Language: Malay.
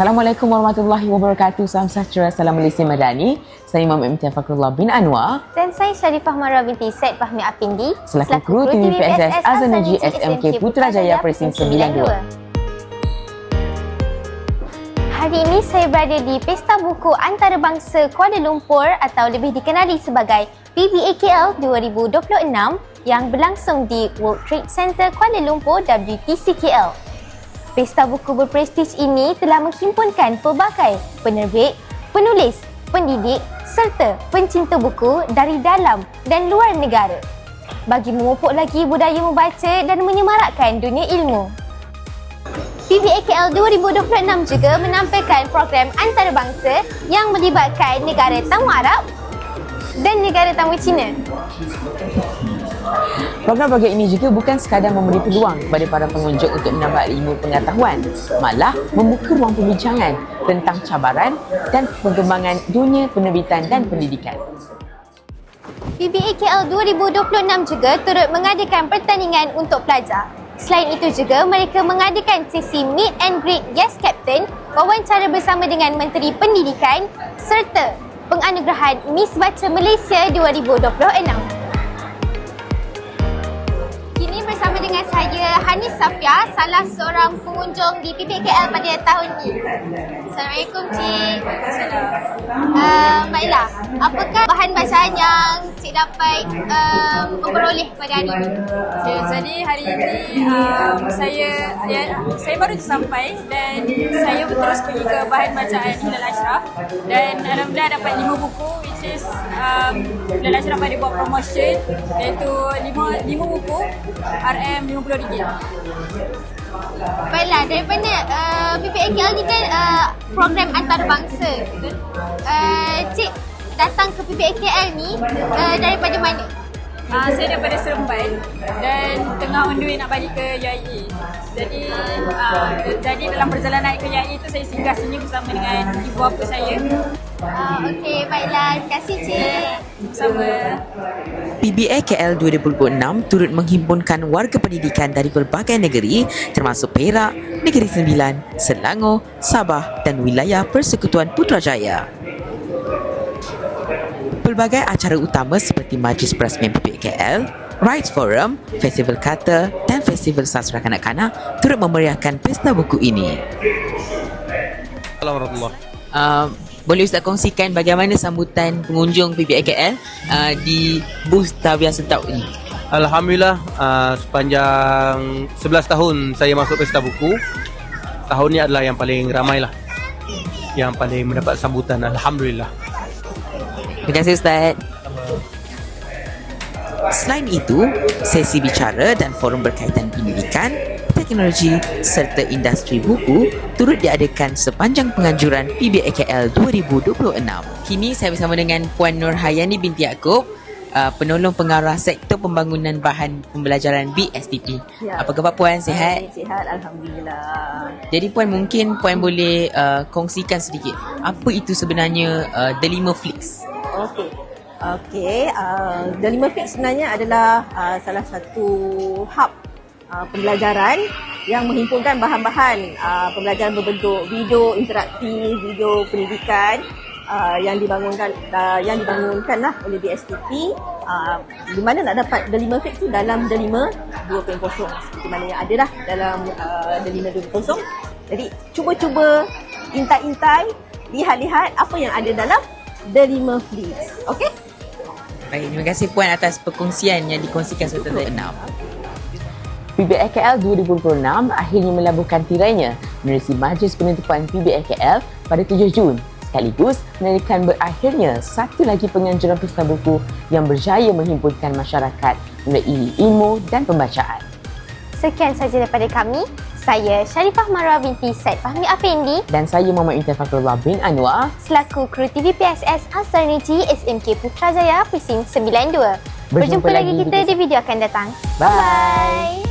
Assalamualaikum warahmatullahi wabarakatuh. Salam sejahtera, salam Malaysia Madani. Saya Muhammad Imtiaz Fakrullah bin Anwar. Dan saya Sharifah Marah binti Said Fahmi Apindi. Selaku kru TVPSS Azanaji SMK Putrajaya Presin 92. Hari ini saya berada di Pesta Buku Antarabangsa Kuala Lumpur atau lebih dikenali sebagai PBAKL 2026 yang berlangsung di World Trade Center Kuala Lumpur WTCKL. Pesta buku berprestij ini telah menghimpunkan pelbagai penerbit, penulis, pendidik serta pencinta buku dari dalam dan luar negara bagi memupuk lagi budaya membaca dan menyemarakkan dunia ilmu. PBAKL 2026 juga menampilkan program antarabangsa yang melibatkan negara tamu Arab dan negara tamu Cina. Program-program ini juga bukan sekadar memberi peluang kepada para pengunjung untuk menambah ilmu pengetahuan, malah membuka ruang perbincangan tentang cabaran dan perkembangan dunia penerbitan dan pendidikan. PBAKL 2026 juga turut mengadakan pertandingan untuk pelajar. Selain itu juga mereka mengadakan sesi meet and greet guest captain, wawancara bersama dengan Menteri Pendidikan serta penganugerahan Miss Baca Malaysia 2026. Bersama dengan saya Hanis Safia, salah seorang pengunjung di PBAKL pada tahun ini. Assalamualaikum Cik. Baiklah, apakah bahan bacaan yang Cik dapat memperoleh pada hari ini? Okay, jadi hari ini saya baru sampai dan saya terus pergi ke bahan bacaan Hilal Ashraf dan alhamdulillah dapat 5 buku which is Hilal Ashraf ada buat promotion iaitu 5 buku RM50. Baiklah, daripada PBAKL ni kan program antarabangsa. Cik datang ke PBAKL ni daripada mana? Saya daripada Seremban dan tengah on the way nak balik ke UIA. Jadi dalam perjalanan ke UIA tu saya singgah sini bersama dengan ibu bapa saya. Okey, baiklah. Terima kasih Cik. Sama. PBAKL 2026 turut menghimpunkan warga pendidikan dari pelbagai negeri termasuk Perak, Negeri Sembilan, Selangor, Sabah dan wilayah Persekutuan Putrajaya. Pelbagai acara utama seperti Majlis Perasmian PBAKL, Rights Forum, Festival Kata dan Festival Sastra Kanak-kanak turut memeriahkan pesta buku ini. Assalamualaikum. Boleh Ustaz kongsikan bagaimana sambutan pengunjung PBAKL di booth Tawiyah Sentau ini? Alhamdulillah, sepanjang 11 tahun saya masuk pesta buku, tahun ini adalah yang paling ramai lah, yang paling mendapat sambutan. Alhamdulillah. Terima kasih Ustaz. Selain itu, sesi bicara dan forum berkaitan pendidikan, teknologi serta industri buku turut diadakan sepanjang penganjuran PBAKL 2026. Kini saya bersama dengan Puan Nur Hayani binti Yaakob, penolong pengarah sektor pembangunan bahan pembelajaran BSPP. Ya. Apa khabar Puan? Sihat? Sihat, Alhamdulillah. Jadi Puan, mungkin Puan boleh kongsikan sedikit apa itu sebenarnya The 5 Flix? Okey. The 5 Flix sebenarnya adalah salah satu hub pembelajaran yang menghimpunkan bahan-bahan pembelajaran berbentuk video interaktif, video pendidikan yang dibangunkan lah oleh BSPP, di mana nak dapat The 5 Flix tu dalam The 5 2.0 seperti mana yang ada dah dalam The 5 2.0. Jadi cuba-cuba intai-intai, lihat-lihat apa yang ada dalam The 5 Flix. Okey? Baik, terima kasih Puan atas perkongsian yang dikongsikan serta enam. PBAKL 2026 akhirnya melabuhkan tirainya menerusi Majlis Penutupan PBAKL pada 7 Jun. Sekaligus menandakan berakhirnya satu lagi penganjuran pesta buku yang berjaya menghimpunkan masyarakat melalui ilmu dan pembacaan. Sekian sahaja daripada kami. Saya Sharifah Marah binti Said Fahmi Apindi Dan saya Muhammad Imtiaz Fakrullah bin Anwar selaku kru TVPSS Azanaji SMK Putrajaya Presin 92. Berjumpa lagi kita di video akan datang. Bye. Bye.